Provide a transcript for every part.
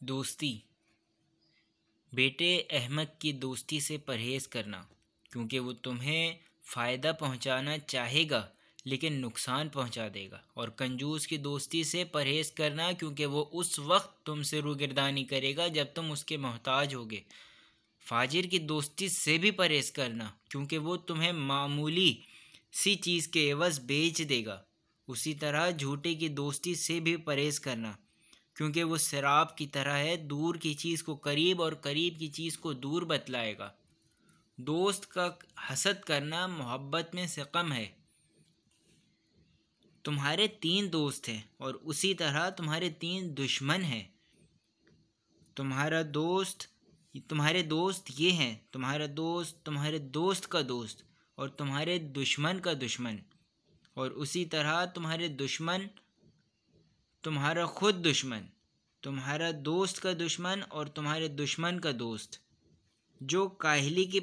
دوستی بیٹے احمق کی دوستی سے پرہیز کرنا، کیونکہ وہ تمہیں فائدہ پہنچانا چاہے گا لیکن نقصان پہنچا دے گا، اور کنجوس کی دوستی سے پرہیز کرنا، کیونکہ وہ اس وقت تم سے روگردانی کرے گا جب تم اس کے محتاج ہوگے۔ فاجر کی دوستی سے بھی پرہیز کرنا، کیونکہ وہ تمہیں معمولی سی چیز کے عوض بیچ دے گا۔ اسی طرح جھوٹے کی دوستی سے بھی پرہیز کرنا، کیونکہ وہ سراب کی طرح ہے، دور کی چیز کو قریب اور قریب کی چیز کو دور بتلائے گا۔ دوست کا حسد کرنا محبت میں سے کم ہے۔ تمہارے 3 دوست ہیں اور اسی طرح تمہارے 3 دشمن ہیں۔ تمہارے دوست یہ ہیں: تمہارا دوست، تمہارے دوست کا دوست، اور تمہارے دشمن کا دشمن، اور اسی طرح تمہارے دشمن تمہارا خود دشمن، تمہارا دوست کا دشمن اور تمہارے دشمن کا دوست۔ جو کاہلی کی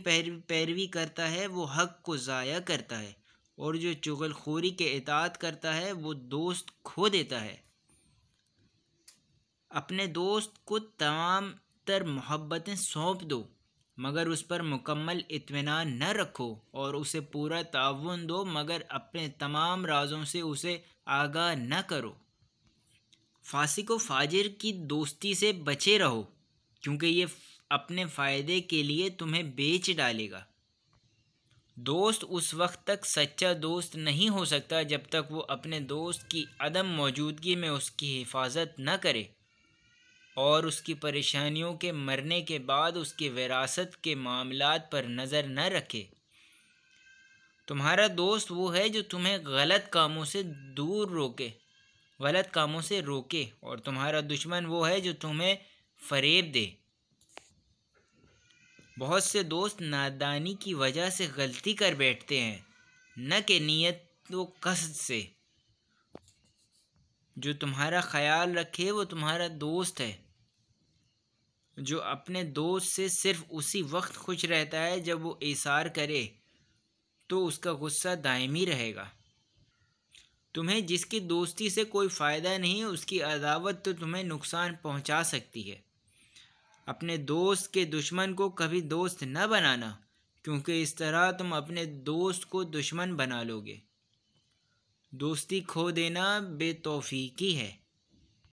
پیروی کرتا ہے وہ حق کو ضائع کرتا ہے، اور جو چغل خوری کے اطاعت کرتا ہے وہ دوست کھو دیتا ہے۔ اپنے دوست کو تمام تر محبتیں سونپ دو، مگر اس پر مکمل اطمینان نہ رکھو، اور اسے پورا تعاون دو، مگر اپنے تمام رازوں سے اسے آگاہ نہ کرو۔ فاسق و فاجر کی دوستی سے بچے رہو، کیونکہ یہ اپنے فائدے کے لیے تمہیں بیچ ڈالے گا۔ دوست اس وقت تک سچا دوست نہیں ہو سکتا جب تک وہ اپنے دوست کی عدم موجودگی میں اس کی حفاظت نہ کرے، اور اس کی پریشانیوں کے مرنے کے بعد اس کی وراثت کے معاملات پر نظر نہ رکھے۔ تمہارا دوست وہ ہے جو تمہیں غلط کاموں سے روکے، اور تمہارا دشمن وہ ہے جو تمہیں فریب دے۔ بہت سے دوست نادانی کی وجہ سے غلطی کر بیٹھتے ہیں، نہ کہ نیت و قصد سے۔ جو تمہارا خیال رکھے وہ تمہارا دوست ہے۔ جو اپنے دوست سے صرف اسی وقت خوش رہتا ہے جب وہ ایثار کرے، تو اس کا غصہ دائمی رہے گا۔ تمہیں جس کی دوستی سے کوئی فائدہ نہیں، اس کی عداوت تو تمہیں نقصان پہنچا سکتی ہے۔ اپنے دوست کے دشمن کو کبھی دوست نہ بنانا، کیونکہ اس طرح تم اپنے دوست کو دشمن بنا لو گے۔ دوستی کھو دینا بے توفیقی ہے۔